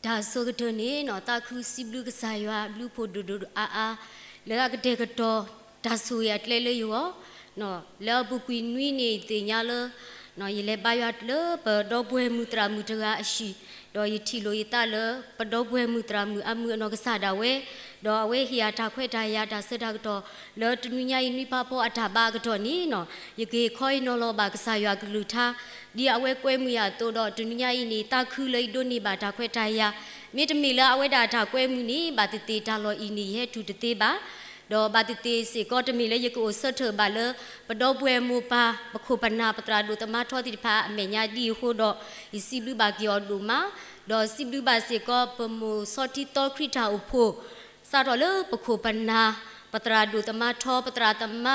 ဒါဆိုကတော့နေနော်တာခုစီဘလူကစားရွာဘလူဖို့ဒူဒူအာလေကတဲ့ကတော့ဒါဆိုရတလဲလေရောနော်လောပုကွီနွီနေတင်ညာလနော်ရလေပါရွာလပတော့ပွဲမူတရာမူတရာအရှိတော့ယတီလိုယတလပတော့ပွဲမူတရာမူအမှုနော်ကစားတာဝဲတော့အဝဲဟီယာတာခွဲတာရတာစတာကတော့လောတနူညာယနိပါပေါ်အထာဘာကတော့နီနော်ယကေခွိုင်းနော်လောပါကစားရွာကလူထားဒီအဝဲကွဲမှုရတော့တနူညာယနေတာခုလိဒိုနေပါတာခွဲတာရမြေတမီလာအဝဲတာတာကွဲမှုနီဘာတတေတာလောဤနီရဲ့ထူတသေးပါတော့ဘာတတေစီကောတမီလေယကိုဆွတ်ထပါလပတော့ပွဲမူပါပခုပနာပတရာဒုတမထောတိဖာအမေညာဒီဟိုတော့ဤစီဘလူဘာကီယောဒူမာတော့စီဘလူဘာစီကောပမူစောတိတောခရတာဥဖို့စာတော့လေပခုပနာပတရာဒုတမထောပတရာတမ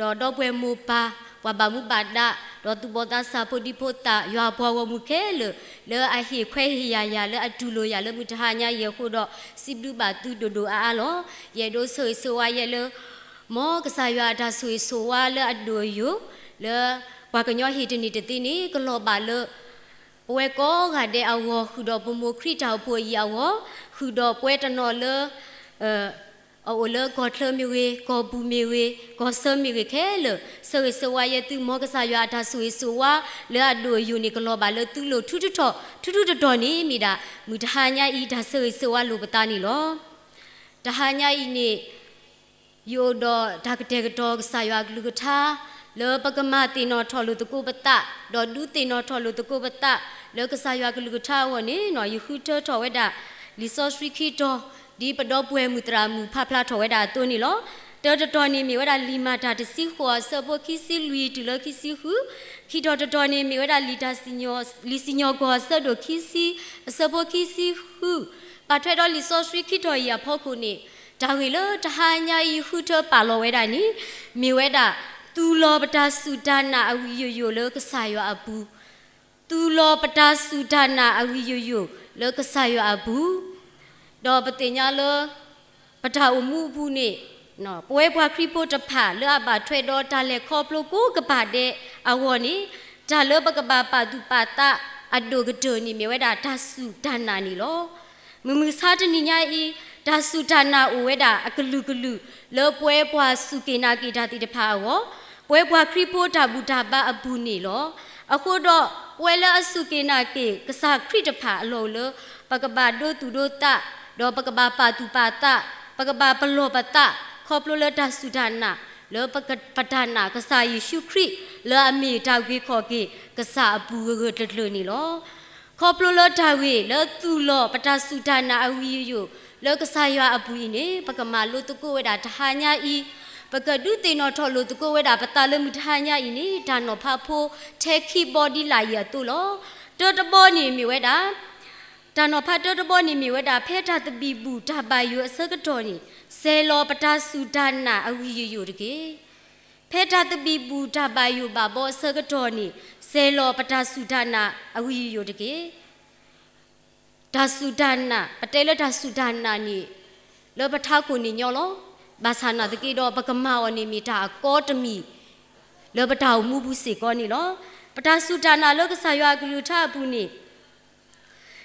တော့ပွဲမူပါဝဘာမူပါဒတော့သူဘောတာစာပိုဒီပိုတာရွာဘောဝမူခဲလေအဟိခွဲဟိယာလေအတူလိုရလေမူတဟာညာရေခုတော့စီဘလူဘာတူဒိုအားလောရေဒိုဆွေဆွာရေလေမောကစားရွာဒါဆွေဆွာလေအဒိုယလေဘာကညောဟိတနီတတိနီကလောပါလေပွဲကောခတဲ့အဝခုတော့ဘမိုခရတောက်ပွေရဝခုတော့ပွဲတနော်လေအော်လေကောထမီဝေကောဘူမီဝေကောဆမီဝေခဲလေဆွေဝါရဲ့သူမောကစားရွာဒါဆွေဆွာလေအဒိုယူနီကလောပါလေသူလို့ထူတော်နေမိတာမူတဟာညာဤဒါဆွေဝါလိုပတာနီလောတဟာညာဤနေယိုတော့ဒါကတဲ့ကတော့ကစားရွာကလူကထားလေပကမတင်တော်ထော်လူတကုပတတော့ဒူတင်တော်ထော်လူတကုပတလေကစားရွာကလူကထားဝနေနော်ယခုထော်ဝဲတာလီဆိုစရီခီတော်ဒီပတော့ပွဲမူတရာမူဖဖလာထော်ဝဲတာတွနေလောတော်နေမီဝဲတာလီမာတာတစီဟောဆဘခီစီလူီတူလခီစီဟုခီတော်နေမီဝဲတာလီတာစီညောလီစီညောကောဆဒိုခီစီဆဘခီစီဟုပါထွဲတော်လီဆိုစရီခီတော်ရဖောက်ခုနေဒါဝေလတဟာညာဤဟုထပါလောဝဲတာနီမီဝဲတာသူလောပတာစုဒနာအဝီယိုယိုလောကဆာယောအဘူးသူလောပတာစုဒနာအဝီယိုယိုလောကဆာယောအဘူးတော့ပတင်ညာလောပတာအမှုဘူးနေနော်ပွဲပွားခရီပိုတဖာလောအပါထွဲတော့တာလေခေါပလိုကိုကပါတဲ့အဝေါ်နီဒါလောပကပါပါသူပါတာအဒိုကဒိုနီမြေဝဲတာဒါစုဒနာနီလောမစားတနိညာဤဒါစုဒနာအိုဝဲတာအကလူလောပွဲပွားစုကေနာကေတာတိတဖာဝပွဲပွားခရီပိုတာဘူတာပါအဘူးနေလောအခုတော့ပွဲလအစုကေနာကေကစားခရီတဖာအလောလောပကပါဒိုသူဒိုတာတော့ပကပါပါသူပါတာပကပါပလောပတာခေါပလိုလတာစုဒနာလောပကပဒနာကစားယေရှုခရစ်လောအမေတောက်ကြီးခေါ်ကေကစားအပူရတလနေလောခေါပလိုလတာဝေလောသူလောပတာစုဒနာအဝီယိုလောကစားရွာအပူနေပကမာလို့တကိုဝဲတာတဟာညာဤပကဒုတေနောထော်လို့တကိုဝဲတာပတာလမှုတဟာညာဤနေဒါနောဖဖိုထဲခီဘော်ဒီလာရတူလောတော်တဘောနေမြဝဲတာဒါနောဖတော်တဘောနေမြဝဲတာဖဲတာတပီဘူးဒါပါယိုအစကတော်နေဆဲလောပတာစုဒနာအဝီယိုတကေဖဲတာတပီဘူးဒါပါယိုဘာဘောအစကတော်နေဆဲလောပတာစုဒနာအဝီယိုတကေဒါစုဒနာပတဲလဒါစုဒနာနီလောပထောက်ကိုနီညောလောဘာသာနာတကေတော့ပကမဝနေမီတာကောတမီလောပတောက်မှုဘူးစေကောနီလောပတာစုဒနာလောကဆာရွာကလူထအပူနီ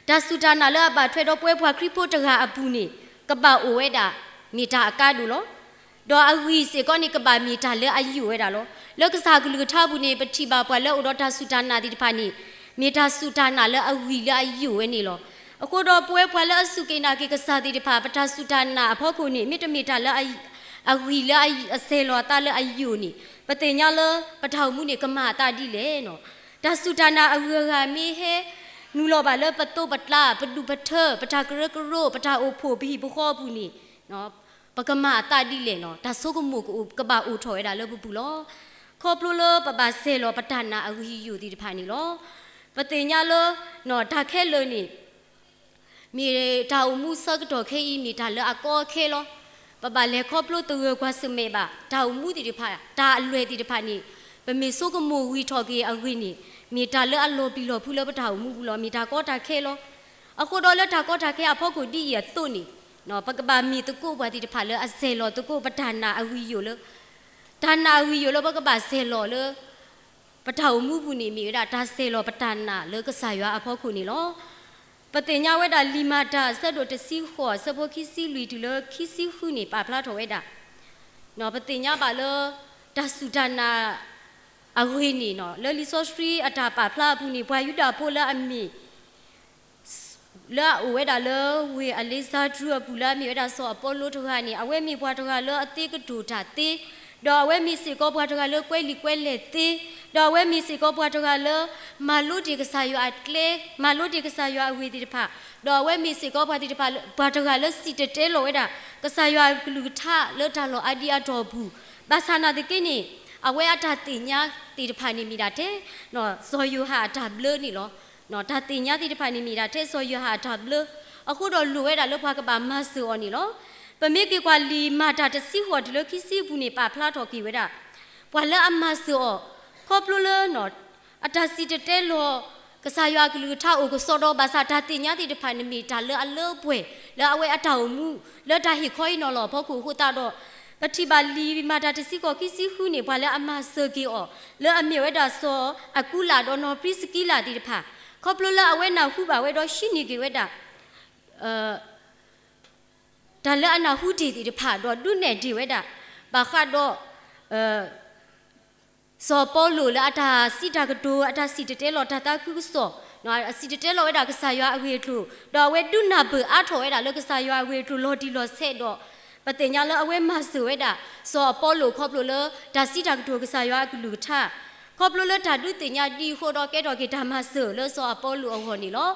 ဒါစုဒနာလောအပါထွဲတော့ပွဲဖွာခရီပိုတကအပူနီကပအိုဝဲတာမီတာအကဒူလောတော့အဝီစေကောနီကပမီတာလဲအယူဝဲတာလောကဆာကလူထအပူနီပတိပါပွာလောဥတော်ဒါစုဒနာတိတဖာနီမီတာစုဒနာလဲအဝီလဲအယူဝဲနီလောအခုတော့ပွဲဖွာလဲအစုကိနာကေကစားတိတဖာပတာစုဒနာအဖို့ခုနီမီတမီတာလဲအဝီလဲအဆေလောတာလဲအယူနီပတင်ညာလဲပထောက်မှုနေကမာတာတိလဲနော်ဒါစုဒနာအဝီဂါမီဟဲနူလောပါလဲပတုပတလာပဒုပထပတာကရကရိုပတာအိုဖိုဘီဘခောဘူးနီနော်ပကမာတာတိလဲနော်ဒါဆုကမှုကဘာအိုထော်ရတာလဲဘူးလောခေါပလိုလပပဆေလောပတနာအဝီယူတိတဖာနီလောပတင်ညာလဲနော်ဒါခဲလဲနီမီတာအမှုစကတော့ခဲဤမီတာလဲအကောခဲလောပပလဲခေါပလိုတူရကွာစမေပါဒါအမှုတိတဖာဒါအလွယ်တိတဖာနီပမေဆုကမှုဝီထော်ကေအဝီနီမီတာလဲအလောပီလောဖူလောပတာအမှုဘူးလောမီတာကောတာခဲလောအခုတော့လဲတာကောတာခဲအဖို့ကိုဒီရသွနီနော်ပကပါမီတကုဘွားတိတဖာလဲအဆေလောတကုပဒနာအဝီယိုလဲဒါနာအဝီယိုလဲပကပါဆေလောလဲပတာအမှုဘူးနီမီဒါဆေလောပဒနာလဲကဆာရွာအဖို့ခုနီလော ปฏิญญาเวดาลิมาดาเสดตสิหัวสะโพคิสิลุยตุเลคิสิหุนี่ปาพลาทเวดาเนาะปฏิญญาบาเลดัสสุดานาอาเวนี่เนาะเลลิโซสตรีอัตาปาพลาผู้นี่พายุดาโพละอมีละเวดาเลเวอลิซาดรัวปุละมีเวดาสออปอโลทหานี่อเวมีพวาทหาเลอติกดูดาติดอเวมีสิกอพวาทหาเลกวยลิกวยเลติดอเวมีสิกอพวาทหาเลมาลุดิกสายอัตเลมาลุดิกสายอเวดิพาดอเวมีสิกอพวาติพาพวาทหาเลสิเตเตโลเวดากสายอกลุทาเลทาโลอดีอาดอบูบาสานาตะกินี่อเวอัตติญญาติพานิมีดาเตเนาะซอยูหาดับเลนี่เนาะเนาะถ้าติญญาติพานิมีดาเทโซยหาทับเลအခုတော့လူဝဲတာလောက်ဖာကပါမဆူအော်နီလောပမေကေကွာလီမာတာတစီဟောဒီလိုခိစီဘူးနေပါဖလာတော်ကီဝဲတာဘွာလအမဆူအော်ခေါပလူလနော်အတစီတဲလောကစားရွာကလူထောက်အိုကစောတော့ဘာသာတာတင်ညာတိတဖာနမီဒါလအလောပွဲလအဝဲအထောင်မှုလတာဟိခေါ်နော်လောဖောက်ခုဟိုတာတော့ပတိပါလီမာတာတစီကိုခိစီခုနေဘွာလအမဆူကီအော်လအမေဝဲတာစောအကူလာတော့နော်ပရိစကီလာတိတဖာခေါပလူလအဝဲနာခုပါဝဲတော့ရှိနေကေဝဲတာဒါလည်းအနာဟုတီတီတဖာတော့တွနဲ့ဒီဝဲတာဘာခတ်တော့စောပေါ်လို့လာတာစီတာကတူအတာစီတဲလောတာတာခုစောနော်အစီတဲလောဝဲတာကစားရွာအဝေထူတော့ဝဲတွနာဘအထော်ဝဲတာလောကစားရွာအဝေထူလောဒီလောဆက်တော့ပတင်ညာလောအဝဲမဆူဝဲတာစောပေါ်လို့ခေါပလို့လဒါစီတာကတူကစားရွာကလူထခေါပလို့လဓာတုတင်ညာဒီခိုတော့ကဲတော့ကေဓမ္မဆူလောစောပေါ်လို့အဟော်နီလော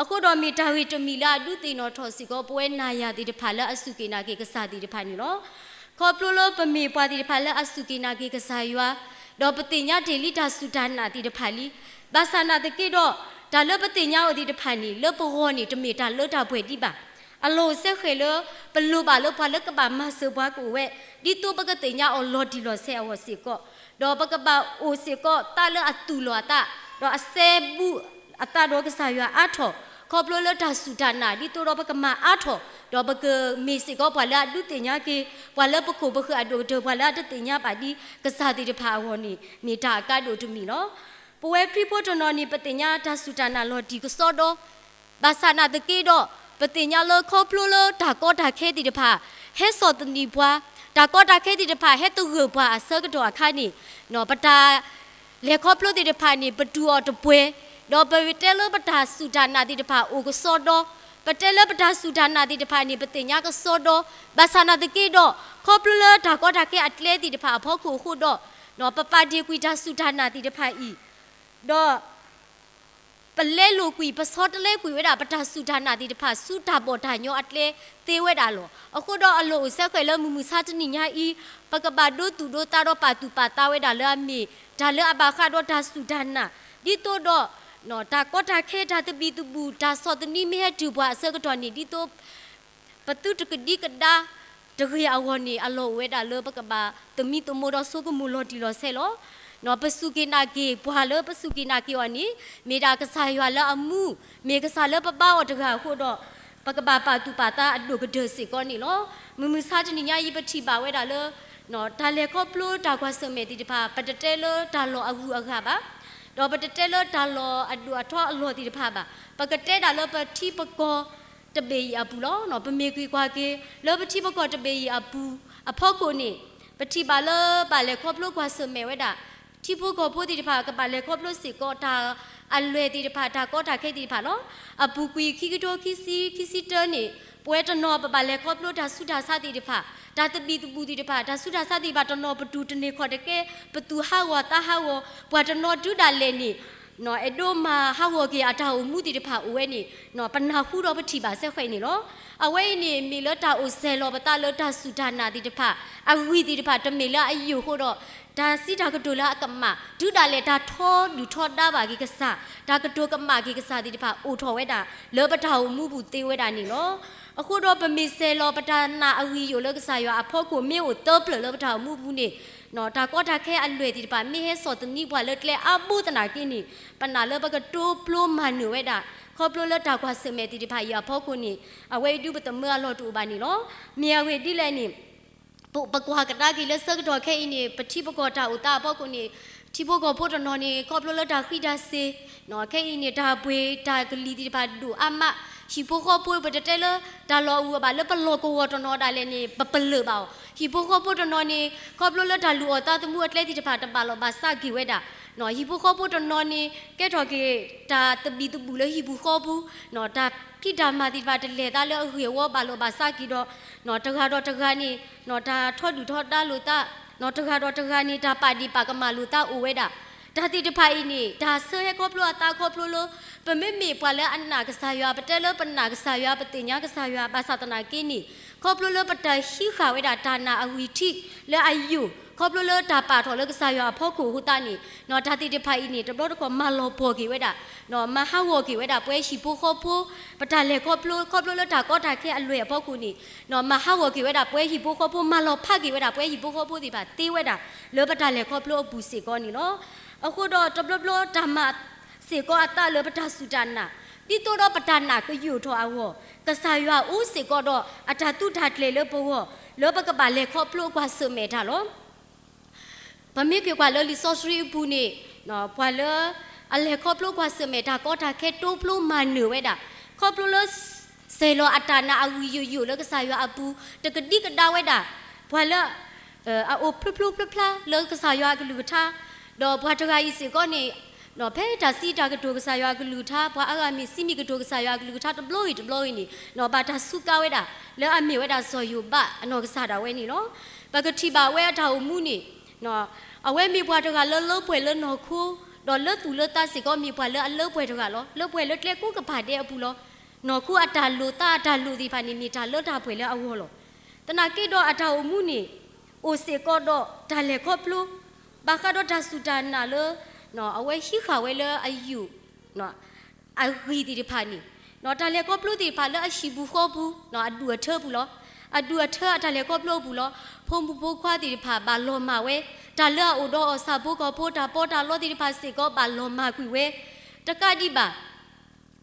အခုတော့မီတာဝီတမီလာဒုတိနောထောစီကိုပွဲနာယာတိတဖာလအစုကေနာကေကစားတိတဖာနီလောခေါပလိုလိုပမီပွားတိတဖာလအစုကေနာကေကစားရွာတော့ပတိညာဒေလိတာစုဒါနာတိတဖာလီဘာသာနာတကေတော့ဒါလပတိညာဝတိတဖာနီလပဟောနီတမီတာလောတာပွဲတိပါအလိုဆက်ခေလပလူပါလောဖာလကပါမဆဘွားကိုဝဲဒီတော့ပကတိညာအော်လော်ဒီလောဆဲအဝစီကောတော့ပကပါအိုစီကောတာလအတူလောတာတော့အစဲဘူးအတာတော့ကစားရွာအထောခေါပလိုလတာစုဒါနာဒီတော့ဘကမအထောတော့ဘကမီစီကောဘွာလာဒုတင်ညာကေဘွာလာပခုဘခအဒိုဘွာလာတတင်ညာပါဒီကစားတိတဖာဝနီမိတာကတ်တို့တူမီနော်ပွဲခရီပိုတော်နော်နီပတင်ညာတာစုဒါနာလောဒီကစောတော့ဘာသာနာတကေတော့ပတင်ညာလောခေါပလိုလတာကောတာခဲတိတဖာဟဲစောတနီဘွာတာကောတာခဲတိတဖာဟဲတူဂဘွာအစကတော့အခါနီနော်ပတာလေခေါပလိုတိတဖာနီပတူအော်တပွဲတော့ပဝတဲလပတာစုဒါနာတိတဖာအိုကစောတော့ပတဲလပတာစုဒါနာတိတဖာနေပတင်ညာကစောတော့ဘာသာနာတကေတော့ခေါပလတာကောတာကေအတလေတိတဖာဖောက်ခုခုတော့နော်ပပဒီကွီတာစုဒါနာတိတဖာဤတော့ပလဲလိုကွီပစောတလဲကွီဝဲတာပတာစုဒါနာတိတဖာစုဒါပေါ်တာညောအတလေသေးဝဲတာလောအခုတော့အလိုဆက်ခွဲလမူမူစာတနိညာဤပကပဒိုတူဒိုတာတော့ပါတူပါတာဝဲတာလဲအမီဒါလဲအဘာခါတော့ဒါစုဒါနာဒီတော့နော်တာကောတာခဲတာတပီတူဘူးဒါစောတနီမဲတူဘွားဆကတော့နေဒီတော့ပတုတကဒီကဒါတခရအဝနီအလောဝဲတာလောပကပါတမီတမိုတော့ဆုကမူလောဒီလောဆဲလောနော်ပစုကေနာကေဘွာလောပစုကေနာကေဝနီမေတာကစားရွာလောအမှုမေကစားလောပပဝတကခို့တော့ပကပါပါတူပါတာအဒုကဒစီကောနီလောမမစာတနိညာယိပတိပါဝဲတာလောနော်ဒါလေကောပလိုတာကွာစမေတိတပါပတတဲလောဒါလောအကူအခါပါတော့ပတတဲလောဒါလောအဒူအထောအလောတိတဖာပါပကတဲဒါလောပတိပကောတပေအပူလောနော်ပမေကွေကွာကေလောပတိပကောတပေအပူအဖောက်ကိုနေပတိပါလောပါလေခေါပလိုကွာစမေဝဲတာတိပကောပိုတိတဖာကပါလေခေါပလိုစီကောတာအလွေတိတဖာတာကောတာခဲတိတဖာနော်အပူကွေခိကတိုခိစီတနေပွဲတနောပပါလေခေါပလိုတာဆုတာစတိတဖာဒါတပီတပူတိတဖာဒါဆုတာစတိပါတနောပတူတနေခေါ်တကဲပတူဟာဝတာဟာဝဘွာတနောဒုဒါလေနေနော်အဒိုမာဟာဝကေအတာအမှုတိတဖာအဝဲနေနော်ပနာခုတော့ပတိပါဆက်ခွဲနေလောအဝဲနေမီလတာအိုဆဲလောပတာလတာဆုဒါနာတိတဖာအဝီတိတဖာတမေလာအယူဟိုတော့ဒါစီတာကတိုလာအကမဒုဒါလေဒါထောလူထောတာပါကေကစားဒါကတိုကမကေကစားတိတဖာအိုထော်ဝဲတာလောပတာအမှုဘူးတေးဝဲတာနေလောအခုတော့ပမီဆဲလောပတာနာအဝီယိုလောကစားရွာအဖို့ကိုမြေကိုတော့ပလလောပတာအမှုဘူးနေနော်ဒါကောတာခဲအလွေတိတပါမေဟဲစောတနိဘွာလက်လေအဘူတနာကိနိပနာလဘကတိုပလိုမနွေတာခေါပလိုလတာကွာစမေတိတပါရဖို့ကိုနိအဝေဒုပတမလောတူပါနိလောမြေဝေတိလဲနိပုပကွာကတာကိလစကတော့ခဲနိပတိပကောတာဥတာဖို့ကိုနိ ที่พวกก็พูดนอนนี่ก็ปลุกแล้วตาขี้ดาเซนอแค่อินเนี่ยตาป่วยตากลีที่พาดูอามาที่พวกก็พูดไปแต่ละตาลอวัวบาแล้วปลอกวัวตนอดาเลนี่ปะเปลือเบาที่พวกก็พูดนอนนี่ก็ปลุกแล้วตาลัวตาตมัวเล็กที่พาตบาลบาซากิเวดานอที่พวกก็พูดนอนนี่แกทอกีตาตบีตบุแล้วที่พวกก็พูนอตาพี่ดามาที่พาตเลตาแล้วเหี่ยวบาลบาซากิดอนอตะกานี่นอตาทอดดูทอดดาลุตานอตะกานี่ตาปาดีปากมาลุตาอูเวดาตาติดพายนี่ตาเสือก็ปลัวตาก็ปลัวเลยเป็นไม่มีปลาแล้วอันหนักสายาปะเตลเป็นหนักสายาปะติญญากสายาภาษาตนากินี่ก็ปลัวเลยปะเตหิขาวเวดาตานาอวิธีและอายุก็ปลัวเลยตาปาถอเลยสายาพ่อกูหุตานี่นอตาติดพายนี่ตบรถก็มาลอพอกิเวดานอมาฮาวกิเวดาป่วยชิปูข้อปูปะตาเลก็ปลัวเลยตาก็ตาแค่อรวยพ่อกูนี่นอมาฮาวกิเวดาป่วยชิปูข้อปูมาลอพากิเวดาป่วยชิปูข้อปูที่บาตีเวดาเลปะตาเลก็ปลัวปูสิกอนี่เนาะအခုတော့တဘလဘလဓမ္မစေကောအတလပတာစုတနာဒီတော့ပတနာကယူထောအဝကဆာယဥစေကောတော့အတတုထတ်လေလဘောလောပကပါလေခောပလို့ကွာစမေထားလောပမေကေကွာလောလီဆော့စရီဘူးနေနော်ဘွာလအလေခောပလို့ကွာစမေထားကောတာခဲတိုးပလို့မနွေဝဲတာခောပလို့လစေလောအတနာအဝီယူလောကဆာယအပူတကတိကဒါဝဲတာဘွာလအိုဖလဖလဖလလောကဆာယကလူထားดอกบัวทกาอีสิก็นี่ดอกเพชรสีตากระดูกสายากลูท่าบัวอากามีซิมีกระดูกสายากลูท่าตบลอยนี่ดอกบาทสุกาเวดาแล้วอามีเวดาซอยอยู่บะอนอกสาดาเวนี่เนาะปกติบาเวทาอุมูนี่เนาะเอาเวมีบัวทกาเลป่วยเลนอคูดอกเลตูเลตาสิก็มีบัวเลป่วยทกาเนาะเลป่วยเลเล็กกูกับผาเดอปูเนาะนอคูอัตาลูตาอัตาลูดีพานี่มีตาเลตาป่วยเลอาวโลตนากิดออัตาอุมูนี่โอเซก็ดอตาเลคอบลูบากาดอดาสุดานาเลเนาะเอาไว้หิขาวไว้เลยอายุเนาะอาวีติพานี่เนาะตาเลก็ปลุติพาเลอาชิบุขอบุเนาะอดูเธอบุลออดูเธอตาเลก็ปลุบุลอพงบุควาติพาบาลอมาเวตาเลอดอซาบุก็โพตาโพตาลอติพาสิก็บาลอมาคุยเวตะกาดิบา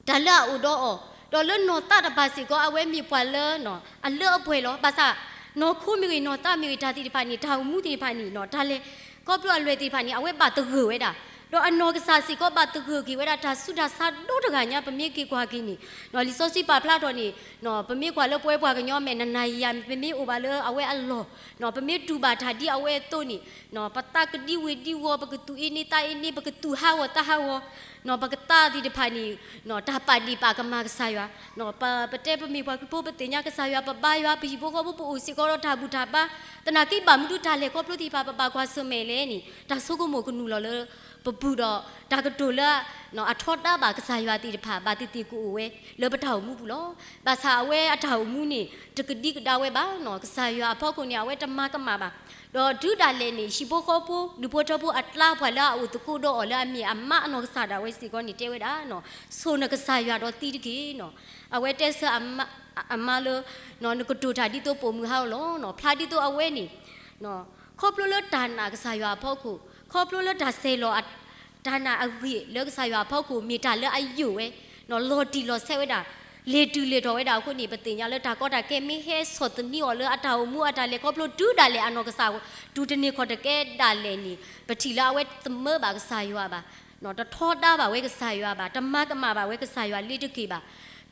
ตาเลอดอดอเลนอตาตะบาสิก็เอาไว้มีปวาเลเนาะอันเลอป่วยลอบาซานอคูมีนอตามีตาติพานี่ทามูติพานี่เนาะตาเลก็ปลัวรวยตีพานี่เอาไว้บาตะหือไว้ด่าดอกอนอกษาสิก็บาตะหือกี่ไว้ด่าทาสุดาซาโดตะกะญาปะเมกี่กว่ากินี่เนาะลิโซสิปาพลาดอนี่เนาะปะเมกว่าเลป่วยป่วยกะญอแม่นายยามปะเมโอบาเลเอาไว้อัลลอเนาะปะเมตูบาทาดีเอาไว้โตนี่เนาะปะตากะดีเวดีวอปะกะตูอินี่ตาอินี่ปะกะตูฮาวตาฮาวเนาะปะกะตาติพานี่เนาะตาปาดีปากะมากะซายะเนาะปะเตปะเมกว่าปูปะเตญากะซายะปะบายะปะยิโบก็ปูอุสิก็รอทาบุทาปะตนากิบามุตุทาเลก็ปลุติปาปะบากว่าสเมเลนี่ตาสุกโมกนูลอเลปะบูดอตากะโตละเนาะอะทอดาบากะซายะติพาบาติกูเวเลปะทาวมูบุลอบาซาเวอะทาวมูนี่ตะกะดิกะดาเวบาเนาะกะซายะพ่อคนเนี่ยเวตะมากะมาบาดอดูดาเลนี่ชิโบขอปูดูโพทอปูอัตลาพวาละอุตกุดออละมีอะมะเนาะกะซาดาเวสิก็นี่เตเวดาเนาะโซนะกะซายะดอติดิกีเนาะอะเวเตซะอะมะอะมาเลเนาะนกะตูทาดิโตปอมูฮาวโลเนาะพลาดิโตอะเวนี่เนาะคอปโลเลตานากะซายะพ่อกูคอปโลเลดาเซโลอะตานาอวีเลกะซายะพ่อกูมีตาเลอายุเวเนาะโลติโลเซเวดาเลตูเลดอเวดาคนนี่ปะติญญาเลตาก็ตาแกมีเฮสอตนี่อเลอะตามูอะตาเลคอปโลดูดาเลอะนอกะซาดูตนี่ขอตะแกดาเลนี่ปะทิลาเวตเมบากะซายะบาเนาะตะทอดาบาเวกะซายะบาตะมากะมาบาเวกะซายะลิตะกีบา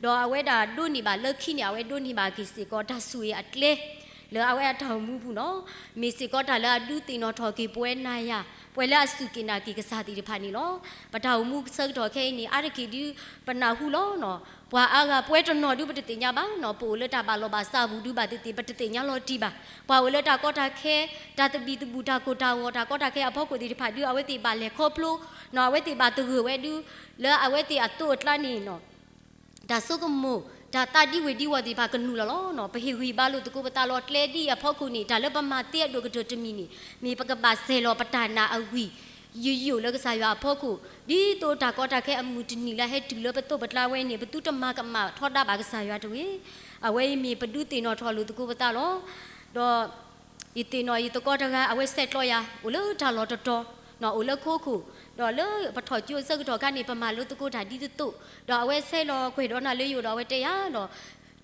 ดออเวดาดุนี่บาเลခိนี่อเวดุนี่บากิสิก็ตาซุยอะเลเลอเวอะทามูบุเนาะมีสิก็ตาเลอะดูตินอทอกีป่วยนายาป่วยละสุกินากีกะซาติดิพานี่เนาะปะทามูเซกดอแค่นี่อะระกีดิปะนาหูโลเนาะပွာအာကပွဲတနော်ဒုပတတိညာပါနော်ပိုလက်တာပါလောပါစာဘူးဒုပါတတိပတတိညာလောတီပါပွာဝလက်တာကောတာခဲတာတပီတဘူတာကိုတာဝတာကောတာခဲအဖောက်ကိုတိဖာဒုအဝဲတိပါလေခေါပလို့နော်အဝဲတိပါတကူဝဲဒုလဲအဝဲတိအတုတ်လာနီနော်ဒါဆုကမိုဒါတာဒီဝေဒီဝတိပါကနူလောနော်ပဟိဝီပါလို့တကူပတာလောတလေဒီအဖောက်ကိုနီဒါလပမာတိရဒုကတတမီနီမီပကပါဆေလောပတာနာအဝီยูแล้วก็สายว่าพ่อกูดีตัวตาก็ตาแค่อมูตินีละให้ดูแล้วประตูบัดลาเวนี่ประตูตะมากะมาทอดดาบากสายว่าตวยเอาไว้มีประตูตีนอทอลุตะกูปตาลอดออีตีนออีตะก็ตะกะเอาไว้เสร็จลอยาอุเลทาลอตอนออุเลโคคูดอเลปะถอจูเซกดอกะนี่ประมาณลุตะกูดาดีตุดอเอาไว้เสร็จลอควยดอนาเลอยู่ดอไว้เตยาดอ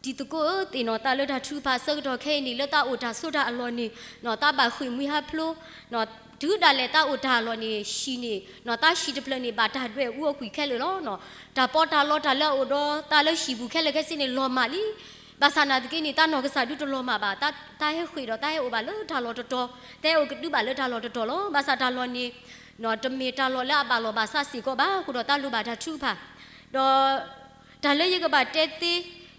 ဒီတကိုတင်နော်တာလတာထူပါဆော့တော့ခဲနီလတာအိုတာဆိုတာအလောနီနော်တာဘာခွေမွေဟာဖလိုနော်ဒူဒါလေတာအိုတာလောနီရှိနေနော်တာရှိတပလနေဘာတာတွေဦးခွေခဲလေလောနော်တာပေါ်တာလောတာလောအိုတော့တာလရှိဘူးခဲလေခဲစနေလောမာလီဘာသာနာတကိနေတာနော်ကစားဒူတလောမာဘာတာဟဲခွေတော့တာဟဲအိုဘာလောတာလောတော်တဲအိုကဒူဘာလောတာလောတော်လောဘာသာတာလောနီနော်တမီတာလောလာဘာလောဘာဆာစီကိုဘာခုတော့တာလူဘာတာထူပါတော့ဒါလေရကဘာတဲတီ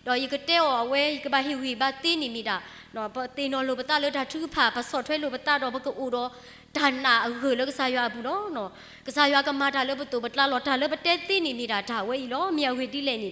တော့ယကတဲော်ဝဲကဘာဟီဝီဘာတင်းနေမိတာနော်ပတင်းနော်လိုပတာလို့ဒါထူဖာပစော့ထွဲလိုပတာတော့ဘကအိုတော့ဒါနာအခုလောကစားရွာဘူးနော်ကစားရွာကမာတာလို့ပတူပတလာလောတာလို့ပတဲတင်းနေမိတာဒါဝဲလောမြေဝေတီလဲနေ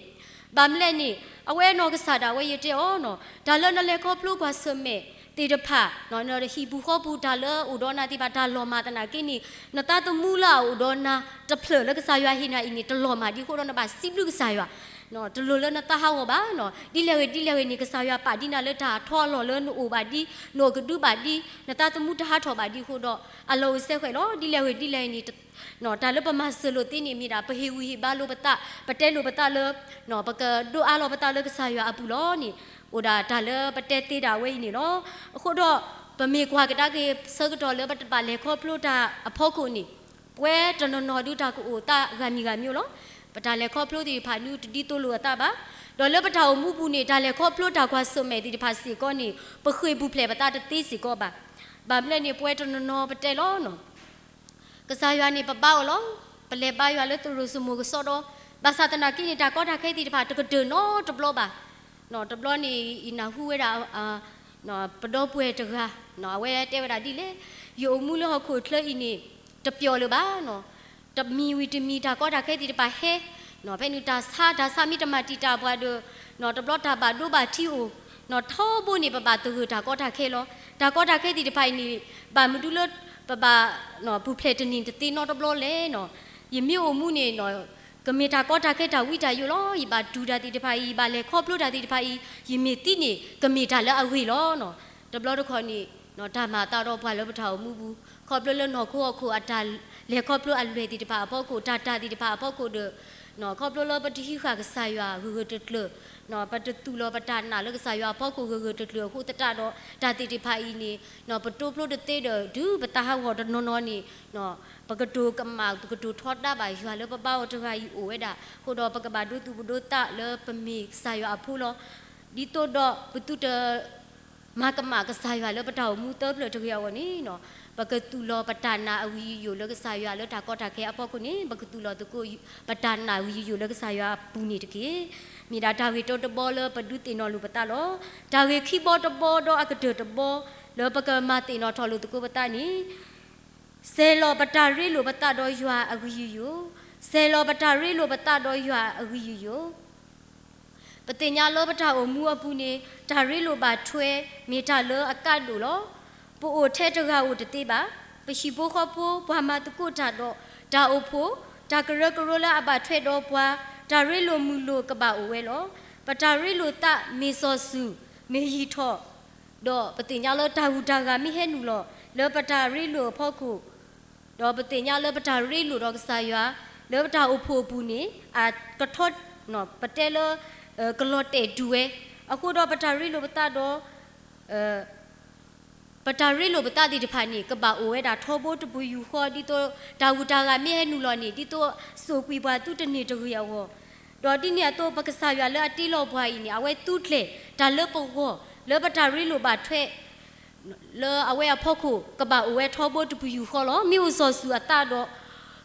ဘာမလဲနေအဝဲနော်ကစားတာဝဲရတဲ့အော်နော်ဒါလို့နလေကောပလို့ကွာစမဲတေတဖာနော်နော်ဟီဘူးခောဘူးဒါလို့ဥဒေါနာတိပါဒါလောမာတနာကိနီနတာတမူလာဥဒေါနာတဖလလောကစားရွာဟိနာအင်းတလောမာဒီခိုတော့နပါစီဘလူကစားရွာနော်တလူလနတဟောဘာနော်ဒီလေဝေနေကစားရပါဒီနာလက်တာထောလောလနိုဘာဒီနိုကဒူဘာဒီနတတမှုတဟထောဘာဒီဟိုတော့အလောဆက်ခွဲလောဒီလေနေနော်ဒါလပမဆလိုတင်းနေမိတာပဟေဝီဘာလိုပတပတဲလိုပတလောနော်ပကဒူအလောပတလောကစားရအပူလောနီဟိုဒါလပတဲတေးတာဝဲနေနော်အခုတော့ပမေကွာကတကေဆကတော့လပတပါလေခေါပလိုတာအဖို့ကိုနီပွဲတနော်ဒူတာကိုတာဂမီမျိုးလောပတာလေခေါပလို့ဒီဖာနူတီတိုလိုတာပါဒေါ်လပတာမူပူနေတာလေခေါပလို့တာကွာဆုမဲဒီဖာစီကောနေပခွေဘူးဖလေပတာတေးစီကောပါဘာမလဲနေပွဲတနော်ပတဲလောနော်ကစားရွာနေပပောက်လောပလေပါရွာလေသူရစမှုကစောတော့ဘာသာတနာကိနေတာကောတာခဲတီတဖာတကဒနော်တဘလောပါနော်တဘလောနေအနာဟူဝဲတာနော်ပတော့ပွဲတကားနော်ဝဲတဲဝဲတာဒီလေယုံမှုလောခုထွေးအင်းနေတပျော်လို့ပါနော်တမီဝီတမီတာကောတာခဲတီတပါဟဲနော်ဖဲနူတာစာဒါစာမီတမတီတာဘွားတို့နော်တဘလတာဘာတို့ဘာတီအိုနော်ထောဖို့နေပပတူဒါကောတာခဲလောဒါကောတာခဲတီတဖိုင်နေဘာမတူလို့ပပနော်ဘူးဖလက်တနင်းတီနော်တဘလလဲနော်ယမျိုးမှုနေနော်ကမေတာကောတာခဲတာဝိတာယူလောဤဘာဒူဒါတီတဖိုင်ဘာလဲခေါပလို့ဒါတီတဖိုင်ယမေတီနေကမေတာလဲအဝေလောနော်တဘလတခေါ်နေနော်ဒါမာတာတော့ဘွားလောပထောင်မှုဘူးခေါပလို့လောနော်ခိုအတာလေခေါပလို့အလွေတီတဖာအဖို့ကိုတာတီတဖာအဖို့ကိုနော်ခေါပလို့လောပတိခါကစားရွာဂဂတတလနော်ပတတူလောပတာနာလောကစားရွာဖို့ကိုဂဂတတလခုတတတော့တာတီတဖာဤနေနော်ပတိုဖလို့တေဒူပတာဟောဒနော်နီနော်ပကတူကမောက်ပကတူထောတာပါရွာလောပပောက်တခါဤအိုဝဲတာခိုတော့ပကဘာဒူတူဘဒတလောပမီစားရွာဖူလောဒီတော့ပတူတမာကမာကစားရွာလောပတောက်မူတော့ဖလို့တခါဝနီနော်ပကတူလောပတနာအဝီယိုလောကစားရွာလောတာကောတာခဲအဖို့ကိုနေပကတူလောတကိုပတနာဝီယိုလောကစားရွာပူနေတကေမိဒါဒါဝေတော့တဘောလောပဒုတင်တော်လူပတလောဒါဝေခိဘောတဘောတော့အကဒတဘောလောပကမတင်တော်ထော်လူတကိုပတနီဆဲလောပတရီလိုပတတော်ရွာအဝီယိုဆဲလောပတရီလိုပတတော်ရွာအဝီယိုပတင်ညာလောပတာအမူအပူနေဒါရီလိုပါထွဲမိတာလောအကတ်လိုလောပိုအိုထဲတကားဦးတတိပါပရှိဘိုခဖိုဘွာမတကုတာတော့ဒါအိုဖိုဒါကရကရလာအဘထွဲတော့ဘွာဒါရီလိုမူလိုကပအိုဝဲလောပတာရီလိုတမေစောစုမေဟီထော့တော့ပတင်ညာလောတာဟူတာကမိဟဲနူလောလောပတာရီလိုဖောက်ခုတော့ပတင်ညာလောပတာရီလိုတော့ကစားရွာလောပတာအိုဖိုဘူးနေအကထော့နော်ပတဲလောကလော့တဲဒူဝဲအခုတော့ပတာရီလိုပတာတော့ပတာရီလိုပတာဒီတဖာနေကဘာအိုဝဲတာထောဖို့တပူယူခေါ်ဒီတော့ဒါဝူတာကမဲနူလော်နေဒီတော့ဆိုကွီပွားသူတနေတရရောတော့ဒီနေတော့ပကစားရလဲအတီလောဘွားကြီးနေအဝဲသူ့လေဒါလပကောလပတာရီလိုပါထွဲလောအဝဲအဖို့ခုကဘာအိုဝဲထောဖို့တပူယူခေါ်လောမြို့စောစုအတာတော့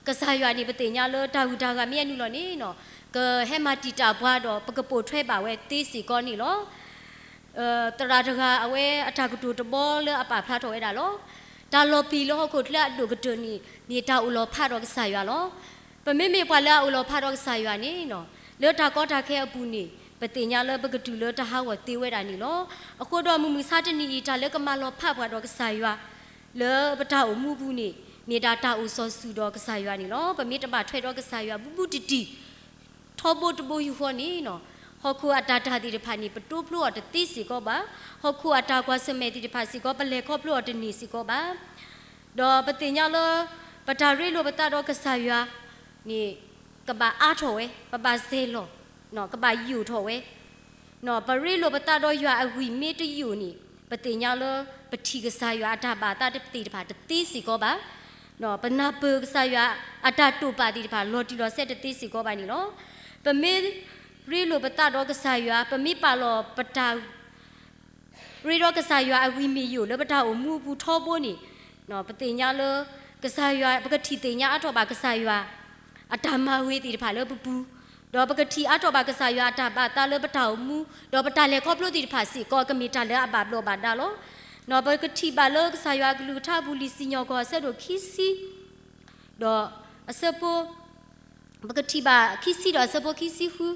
ကစားရနေပတင်ညာလောဒါဝူတာကမဲနူလော်နေနော်ကဟဲမတီတာဘွားတော့ပကပိုထွဲပါဝဲတေးစီကောနေလောတရာတကအဝဲအထာကတူတဘောလအပဖလာထော်ရတာလောဒါလောပီလောခုထလက်ဒုကတနီနေတာဦးလောဖတ်တော့ကစားရလောပမေမေပွာလာဦးလောဖတ်တော့ကစားရနေနော်လောတာကောတာခဲအပူနေပတင်ညာလောပကတူလောတဟာဝတေးဝဲတာနေလောအခုတော့မူမူစားတနီဒါလကမလောဖတ်ပွားတော့ကစားရလောပတာဦးမူဘူးနေနေတာတာဦးစောစုတော့ကစားရနေလောပမေတပထွဲတော့ကစားရဘူးဘူးတီထောဘတ်ဘယူခေါ်နေနော်ဟခုအတာတာတိတဖာနီပတူဖလို့တတိစီကောပါဟခုအတာကွာစမဲတိတဖာစီကောပလေခောဖလို့တနီစီကောပါတော့ပတင်ညာလောပတာရီလိုပတာတော့ကစားရွာနေကဘာအားထော်ဝဲပပဇဲလောနော်ကဘာယူထော်ဝဲ no parilo batado you are we made uni but the nyalo patiga sayo ataba the tipa the tisicoba no panapu sayo atatu padipa loti lo said the tisicoba no but me rilo batado sayo but me palo pata rido sayo we me you lebata mubu toboni no but the nyalo sayo bakatitinya atoba sayo atama with the palo bubuดอกปกติอาตอบากษายาตาบาตาเลบตาวมูดอกปตาเลครอบโลติภาษีก็กมีตาเลอบาบโลบาดาโลนอปกติบาเลกษายากลูทาบุลิสิญอก็เสดคิซีดอกอเสโปปกติบาคิซีดอกเสโปคิซีฮู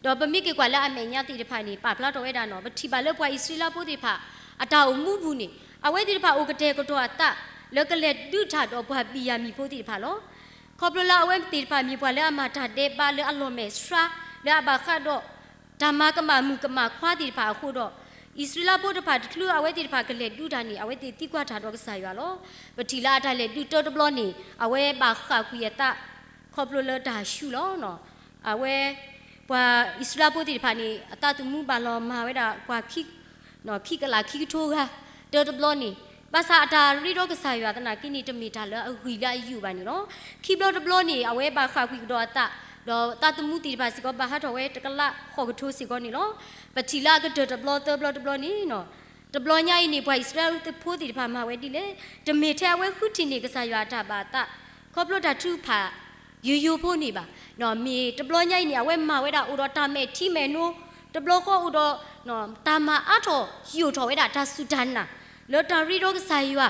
ดอกปมิเกกว่าละอเมญาติภานี่ปาพลาตอเวดานอปฏิบาเลปวาอิสราเอลโปติภาอตาอมูบุนี่อเวติภาโอกเตกตออตะเลกเลดุทาดอกปวาปิยามีโปติภาโลขอบลาเวมติดพามีปวาเลอามาตาเดบาเลอโลเมสราเลอาบาคาโดธรรมะกมามุกมาควาติดพาคูโดอิสราเอลโปตพาทลูเอาไว้ติดพากเลดูดานีเอาไว้ติดกว่าทาดอกสายว่าโลบทีลาทาเลดูโตตบลอนี่เอาไว้บาคาคุยตะขอบลาดาชูโลเนาะเอาไว้ปวาอิสราเอลโปติดพานี่ตาตุมูบาลอมาไว้ดากว่าคิกเนาะคิกกะลาคิกโทกะโตตบลอนี่ภาษาตาริโรกษายาตนากินีตมีทาเลอหุยลาอยู่บานี่เนาะคีบลอดบลอนี่เอาไว้บาคาคุยดอตะดอตาตมุติภาษิก็บาหาทเวตกะละขอกทุสิก็นี่เนาะปฏิลาก็เดดบลอเตบลอดบลอนี่เนาะดบลอญาอีนี่บวาอิสราเอลตะพูติภามาเวดิเลตเมเทเวคุตินี่กษายาตาบาตะขอบลอดาทุภายูโพนี่บาเนาะมีดบลอญาอีนี่เอาไว้มาเวดาอุดอตาเมทิเมนูดบลอก็อุดอเนาะตามาอะทอยูทเวดาตาสุดานน่ะเลตาริโรกษายา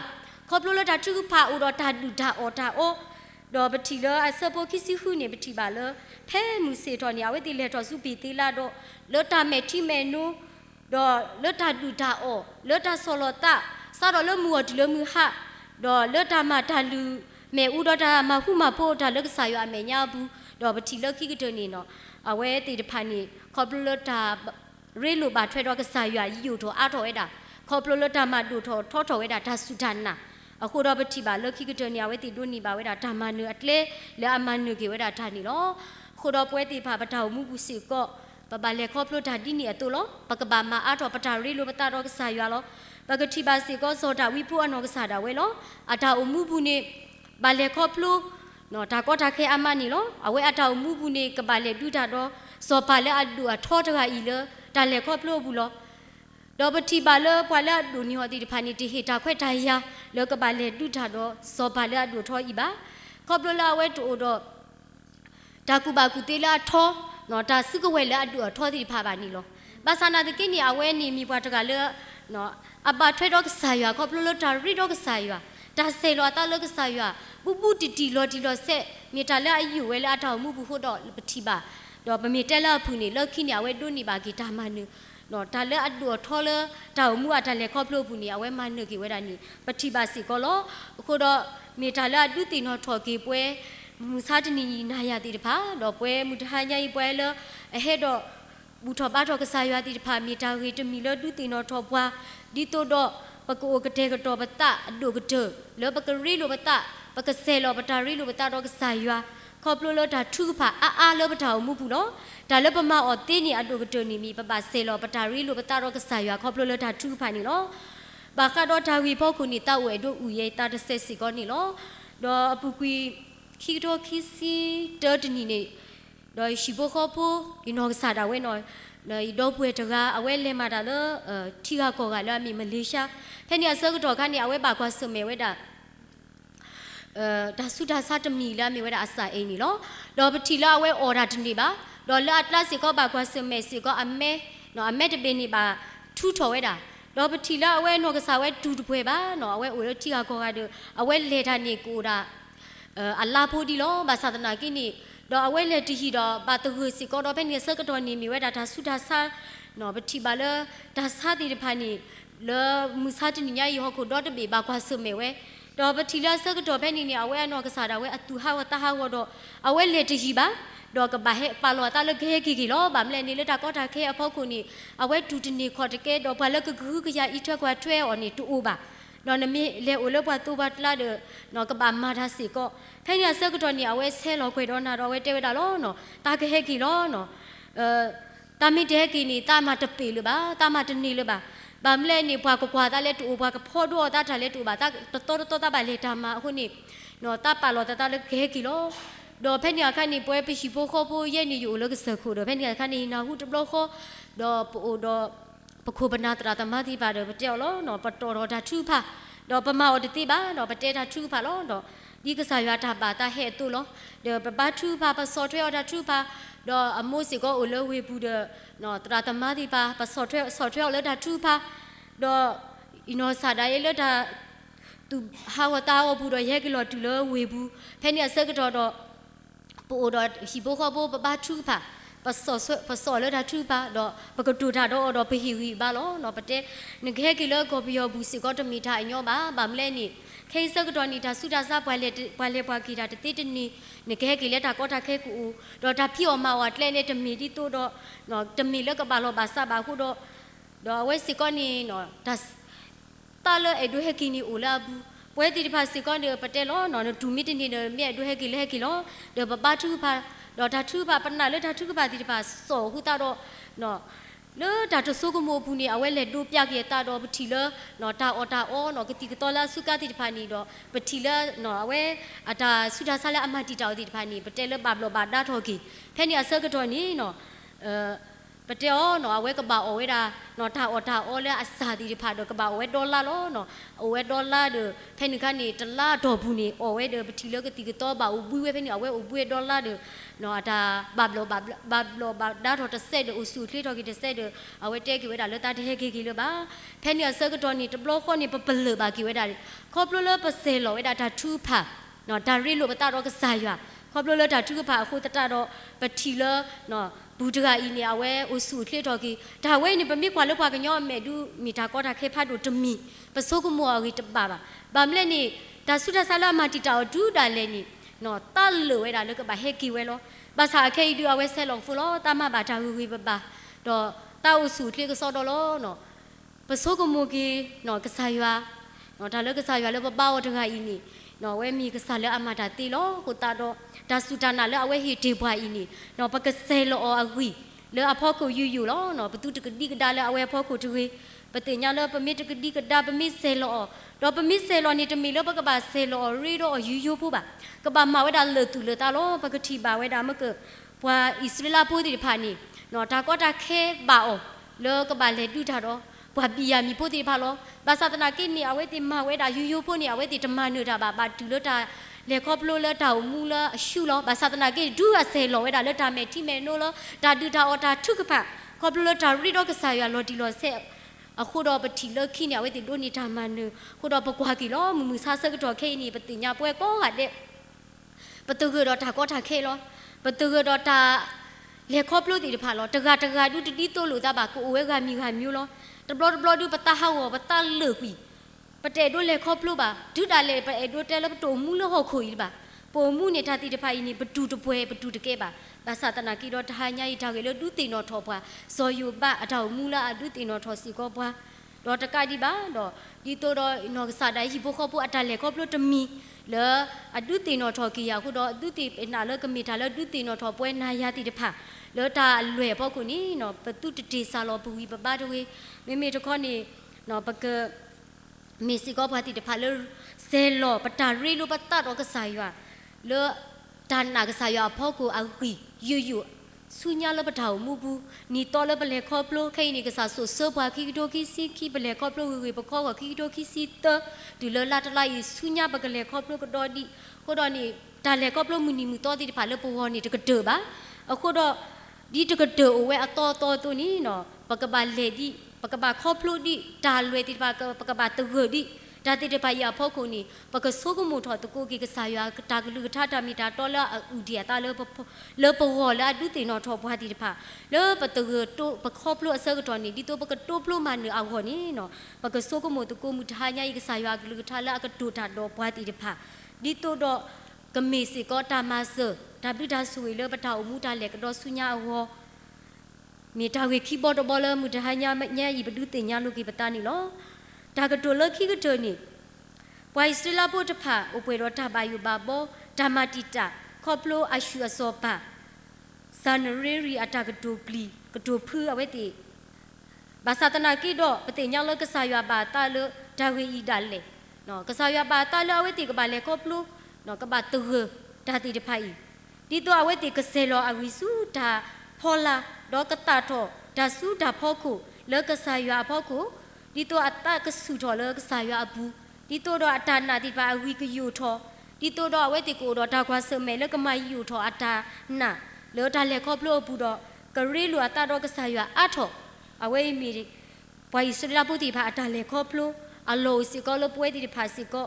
ขอบลอดาทุภาอุดอตาดุดาอตาโอดอปฏิเลอเสโปคิซิฮูนี่ปฏิบาเลแพ้มุเสตอนี่เอาไว้ติเลตอสุปีติลาดอเลตาเมทิเมนูดอเลตาดุดาโอเลตาโซโลตาซาดอเลมัวดิเลมือหะดอเลตามาตาลูเมอุดอตามาหุมาโพตาเลกษายอเมญาบูดอปฏิเลคิกเตนี่เนาะเอาไว้ติดพานี่ขอบลอดาเรลูบาเทรดอกษายออยู่โทอาโทเอดาขอบลอดามาดูโทโทเอดาทาสุดานนะအခုတော့ပတိပါလခိကတနေဝဲတီဒုန်နီပါဝဲတာဓမ္မနုအတလေလဲအမနုကေဝဲတာဌာနီလောခုတော့ပွဲတီဖာပတောက်မှုကုစီကောပပလေခေါပလို့ဓာတိနီအတူလောပကဘာမအားတော့ပတာရီလိုပတာတော့ကစားရွာလောပကတိပါစီကောစောတာဝိဖူအနောကစားတာဝဲလောအတာအမှုဘူးနေဘာလေခေါပလို့နော်ဒါကောတာခဲအမနီလောအဝဲအတာအမှုဘူးနေကပါလေဒုတာတော့စောပါလေအဒူအထောတကဤလဒါလေခေါပလို့ဘူးလောดอปฏิบาลปวาละดูนี่ฮอติพานิติเฮตาแควตายาเลกบาเลดุทาดอซอบาเลอดูทออีบาขอบลาเวตูดอตากุบากุเตลาทอเนาะตาซึกเวละอดูทอติพาบานี่ลอบาสานาตะกินี่อเวนี่มีปวาตกะเลเนาะอบาเทรดอกสายาขอบลตาริดอกสายาตาเซลอตาเลกสายาบุบุติติลอติลอเซมีตาเลอายุเวละตามุบุโหดอปฏิบาดอปมีเตลาพูนี่เลคินี่อเวดูนี่บากิตามานึနော်ဒါလည်းအတူထောလဲတောင်မှုအတလည်းခေါပလို့ဘူးနေအဝဲမနုကေဝဲတာနီပတိပါစီကောလောအခုတော့မေတာလည်းအတူတင်တော့ထော်ကေပွဲမူစားတနီနာရတိတဖာတော့ပွဲမူတဟညာကြီးပွဲလဲအဟဲ့တော့ဘူထော်ပါထော်ကစားရတိတဖာမေတာဝေတမီလဲတူတင်တော့ထော်ပွားဒီတော့တော့ပကောကတဲ့ကတော့ပတအတူကတဲ့လဲပကရီလိုပတပကဆဲလောပတာရီလိုပတတော့ကစားရขอบลอดาทุกภาอาเลบดาวมุบุโลดาเลบมาออตีนี่อดูกตนี่มีปะบาเซลอปตารีโลปตารอกษายาขอบลอดาทุกภานี่โลบาคาดอดาวีพ่อคุณนี่ตาเวดอุเยตาเดเซสิกอนี่โลดอปุกุยคิโดคิซีเตอร์ดนี่นี่ดอชิโบขอปูอินอกษาดาเวหน่อยดอดอป่วยตะกาอเวเลมาดาเลทีกาโกกาเลมีมาเลเซียเพนี่อาเซกดอคันนี่อเวบากวาสเมเวดาဒါစုဒါစတမီလာမြေဝဲတာအစာအိမ်နီလောလောပတိလာဝဲအော်ဒါတနေပါလောလာအတလစီကောပါကွာစမဲစီကောအမဲနော်အမဲတပင်းနေပါထူထော်ဝဲတာလောပတိလာဝဲနော်ကစားဝဲဒူတပွဲပါနော်အဝဲအိုရတီကာကောကအဝဲလေတာနေကိုတာအလာဖိုဒီလောဘာသာတနာကိနေတော့အဝဲလေတီဟီတော့ဘာတဟုစီကောတော့ဖဲနေစကတော့နေမြေဝဲတာဒါစုဒါစနော်ပတိပါလဒါစားတီတဖာနေလောမူစားတနေရဟခုတော့တပေပါကွာစမဲဝဲดอปฏิลาสกดอเพนี่นี่อเวอนอกษาดาเวอตุหาวตะหาวดออเวเลติฮีบาดอกบะเฮปาลอตาเลเกเกลอบามเลนี่เลตาก็ตาเคอพอคุนี่อเวดูตนี่ขอตะเกดอบาเลกกุกยาอีทกว่าถ้วยออนี่ตูบาดอนมีเลโอเลบาตูบาตลาเดนอกบามาทาสิก็เพนี่สกดอนี่อเวเซลอควยดอนาดอเวเตเวดาลอเนาะตาเกเฮกิลอเนาะต าไม่ได้กินนี่ตามาตะปีหรือบ้าตามาตะนีหรือบ้าบางเล่นี่พากกว่าตาเล็ดอูพากพ่อดัวตาทะเล็ดอูบ้าตาโตตาบาเลตามาคนนี้เนาะตาปาลอตาเล็กเฮกิโลดอเพนยาคันนี่ป่วยไปชิโปโคปูเยนี่อยู่แล้วก็เสกคูดอเพนยาคันนี่นาหูตบโลโคดอปูดอปะคูปนาตราตมาที่บาดอปะเจ้าโลเนาะปะโตรอดาทูพาดอปะมาอดติบ้าดอปะเตดาทูพาโลดอดีก็สายาตาบาตาเฮตุโลเดอปะบาทูพาปะซอทเวอดาทูพาดออโมสิก็อุเลเวปูเดเนาะตราตมาที่พาปะซอทเวเลดาทูพาดออินอซาดาเอเลดาตูฮาวตาอปูดอเฮกิโลตุเลเวปูเพนยาเซกดอปูดอฮิโบคอโบบาทูพาปะซอเลดาทูพาดอปะกตูทาดอปะฮิวิบาโลเนาะปะเตนเกกิโลกอบิยอบูสิก็ตมีทาญอบาบามเลนี่เคสกดอนี่ทาสุดาซาปวาเลปากีดาตติตนี่นเกกิเลตาก็ทาเคกูดอทาพี่ออมาวัดเลเลตมีที่ตัวดอเนาะตมีเลกบาโลบาซาบาคูดอเวสิก็นี่เนาะทัสตาเลเอดูเฮกินี่อูลาบูป่วยติดภาษีก็เดือปะเตลเนาะดูมิตินี่เดือเมียดูเฮกิโลเดือบาทูพาดอทาทูพาปนาเลทาทูพาติดภาโซหูตาดอเนาะเลดาตโซกโมพูนี่เอาไว้เลดูปยากเยตาดอปทีเลเนาะตาออเนาะกติกตอลาสุกาติดภานี่ดอปทีเลเนาะเอาไว้อาตาสุดาซาลาอมาติตาติดภานี่ปะเตลบาบโลบาดาทอกีแค่นี้อาเซกตอนี่เนาะปะเตอเนาะเอาไว้กบาเอาไว้ดาเนาะทาออเลอาซาติดภาดอกบาเอาไว้ดอลลาร์โลเนาะเอาไว้ดอลลาร์เดแค่นี้คันนี่ตลาดอพูนี่เอาไว้เดปทีเลกติกตอบาอุบุเวแค่นี้เอาไว้อุบุเวดอลลาร์เดเนาะอาตาบาบโลบาดาทอตเซเดอุสุทลีทอกีตเซเดเอาไว้เตกิเวดาเลตาเทเกกิเลบาแค่นี้อาเซกตอนี่ตบโลคอนี่ปะเปลบากิเวดาคอบโลเลปะเซโลเวดาทาทูพาเนาะดาริโลปะตาดอกสายาคอบโลเลดาทูพาคูตตาดอปะทีเลเนาะบูดกาอินยาเวอุสุทลีทอกีดาเวนี่ปะมีกว่าเลกว่ากันยอเมดูมีตาก็ทาเคพาดูตมีปะโซกุมัวกีตบาบามเลนี่ดาสุดาซาลามาติตาดูดาเลนี่เนาะตาลเวดาเลกบาเฮกิเวโลบาซาเคยดูเอาไว้เซลองฟูโลตามาบาทาวีบาดอตาอุสุทลีก็ซอดอโลเนาะปะโซกุมัวกีเนาะกษายาเนาะดาเลกษายาเลบบ้าดงาอินี่เนาะเวมีกษาเลอามาดาติโลกุตาดอดาสุดานาเลเอาไว้เฮเดบาอินี่เนาะปะกเซโลออาวีเลอพ่อกูอยู่ๆล้อเนาะปะตุตกดีกดาเลเอาไว้พ่อกูทุยปะติญาเลปะมิตกดีกดาปะมิเซโลดอปะมิเซโลนี่ตมีเลปะกบาเซโลรีโรอยู่ผู้บากบามาไว้ดาเลตุเลตาล้อปะกทีบาไว้ดามะเกปวาอิสราเอลผู้ติพานี่เนาะตาก็ตาเคบาอเลกบาเลดูทาดอปวาบิยามีผู้ติพาล้อบาศาสนากินนี่เอาไว้ติมาไว้ดาอยู่ผู้นี่เอาไว้ติตมาเนดาบาตุเลตาเลคอบโลเลตามูลชูลบาศาสนากิดูอาเซโลไว้ดาเลตาเมทิเมโนลดาดูทาอตาทุกพาคอบโลตารีโรกษายาโลดิโลเซအခုတော့ပတိလခိနေဝဲတိဒိုနီတာမနခုတော့ပကွာကီလောမမဆာဆကတော့ခဲနီပတိညာပွဲကောကတဲ့ပတုကတော့တာကောတာခဲလောပတုကတော့တာလေခေါပလို့တိတဖာလောတကဒုတတိတိုးလို့တာပါကိုဝဲကမြူမျိုးလောတဘလဒုပတာဟောပတာလေကွီပတဲ့တို့လေခေါပလို့ပါဒုတာလေပဲတို့တဲလပတိုမူလို့ဟောခွီပါပုံမှုနေတာတိတဖာဤဘဒုတပွဲဘဒုတကဲပါဘာသာတနာကီတော့တဟညာဤထားကလေးဒုတိနောထောပွားဇော်ယူပအထောက်မူလာအဒုတိနောထောစီကောပွားတော့တကတိပါတော့ဒီတော့နော်စာတိုင်းဟိဘခောပူအတလေခောပလို့တမီလေအဒုတိနောထောကီယခုတော့အဒုတိနာလကမီထားလေဒုတိနောထောပွဲနာယတိတဖာလောတာလွယ်ပေါ့ကုနီနော်ပတုတတိစာလောဘူဝီပပတဝေမေတခေါနေနော်ပကမေစီကောပွားတိတဖာလေဇဲလောပတာရီလိုပတတော့ကစားရွာလေတန်နာကစားရွာဖောက်ကိုအကွီယူဆုညာလပထောင်မူဘူးနီတော်လပလေခေါပလိုခိနေကစားဆိုဆောပွားခိတိုခိစီခိပလေခေါပလိုဝေပခေါကခိတိုခိစီတဒီလလာတလိုက်ဆုညာပကလေခေါပလိုကတော့ဒီကိုတော့နီဒါလေခေါပလိုမူနီမူတော်ဒီဖာလပဝနီတကတေပါအခုတော့ဒီတကတေဝဲအတော်တူနီနော်ပကပါလေဒီပကပါခေါပလိုဒီဒါလွယ်ဒီပကပါတဝဒီဒါတိတပါရဖောက်ခုန်နီပကဆိုးကမှုထော်တကိုကီကစားရတာကလူကထတာမီတာတော်လာဥဒီယတာလေပဝလာဒုတိနောထော်ဘွားတိတဖာလေပတကတိုပခောပလို့အစကတော်နီဒီတိုပကတိုပလို့မနအောနီနော်ပကဆိုးကမှုတကိုမှုထားညာဤကစားရကလူကထလာကတိုတာတော်ဘွားတိတဖာဒီတိုတော့ကမေစီကောတာမဆဒါပိဒါဆူလေပထောက်မှုတာလေကတော့ဆုညာဟောမြေတာဝေခိဘောတဘောလမှုတဟညာမညာဤဘဒုတင်ညာလူကိပတာနီလောဒါကတိုလခိကတိုနီပွိုင်စတလာပိုတဖာဥပွေရောတဘာယူဘာဘောဓမ္မတိတခေါပလိုအရှုအစောပါ ซานเรรีอัตากระดูปลีกระดูพื้อเอาไว้ตีบาสาตนากีดอปฏิญญาเลกษายาบาตาเลดาเวอีดัลเลเนาะกษายาบาตาเลเอาไว้ตีกับบาเลคอปลูเนาะกับบาตุเฮดาติเดพายดีตัวเอาไว้ตีกเซโลอาวิสูดาพอลาดอกตาโตดาสูดาพ่อคูเลกษายาพ่อคูดีตัวอัตตากสูทอเลกษายาอบูดีตัวดออัตานาติบาวิกยูทอดีตัวดอเอาไว้ตีกูดอดากวาเสเมเลกมายูทออัตานาเลดาเลคอปลูบูดอกรีลูอัตตาดอกษายาอัทอเอาไว้มีปอยสุริลาปุติภาอัตาเลคอปลูอโลสิกอลป่วยติภาสิกอ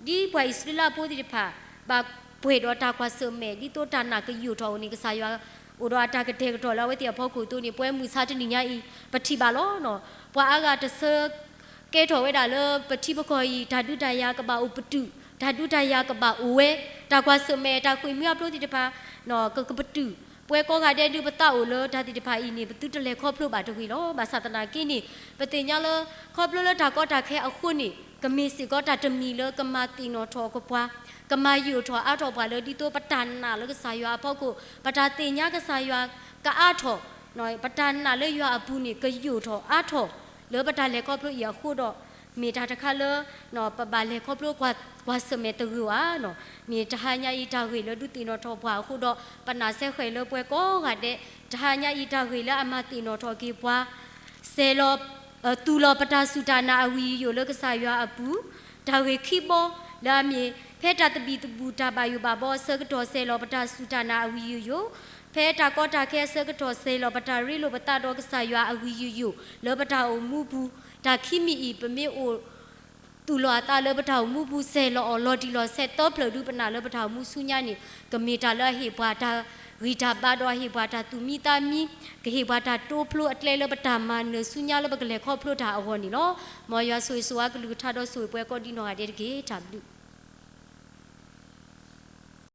ดีปอยสุริลาปุติภาบาป่วยดอตากวาเสเมดีตัวตานากยูทอนี่กษายาอุดอตากเทกทอแล้วไว้ตีพ่อกูตัวนี่ป่วยมือซาตินิญาอีปฏิบาลอเนาะปะอากาตเสเกทอไว้ดาเลปฏิบกอยดาดุดายากบาอุปตุดาดุดายากบาอุเวตากวาเสเมตาคุยมีอัปโลติภาเนาะกปตุป่วยก็กาเดดูปตาอุเลดาติภาอีนี่ปตุตเลคอปลูบาตกุยโลบาสาตนากีนี่ปฏิญญาเลคอปลูเลดาก็ดาแค่อคุนี่กมีสิก็ดาตมีเลกมาติโนทอกปวากมาอยู่ทออาทอบาเลดิโตปตานนาเลกสายาพ่อกูปตาติญญากสายากะอาทอหน่อยปตานนาเลยาอปุนี่กอยู่ทออาทอเลปตาเลคอปลูยาคูดอมีตาตะคาเลเนาะปะบาเลคอปลูกว่าเสเมตกัวเนาะมีทหารอีตาเฮเลดุติโนทอปวาคูดอปนาเซเฮเลป่วยก็กะเดทหารอีตาเฮเลอามาติโนทอกีปวาเซโลตูโลปตาสุตานาอวีโยเลกสายาอปูดาเวคีโบลามีเพตาตบีตบูตาบายูบาบอเซกตอเซโลปตาสุตานาอวีโยเพตากอตาแค่เซกตอเซโลปตาริโลปตาดอกสายาอวีโยเลปตาอมูบูดาคิมีอีปเมโอตูโลตาเลปตามูบูเซโลอลอดิโลเซตอเพลดูปนาเลปตามูสุญญานี่กเมตาเลเฮบาตาริดาบาดอเฮบาตาตุมิตามีกเฮบาตาโตพลูอัตเลเลปตามาเนสุญญาเลปกเลคอพลูตาอวนี่เนาะมอยาสวยสวากลูทาดอสวยป่วยก็ดิโนหาเดเกตาบลู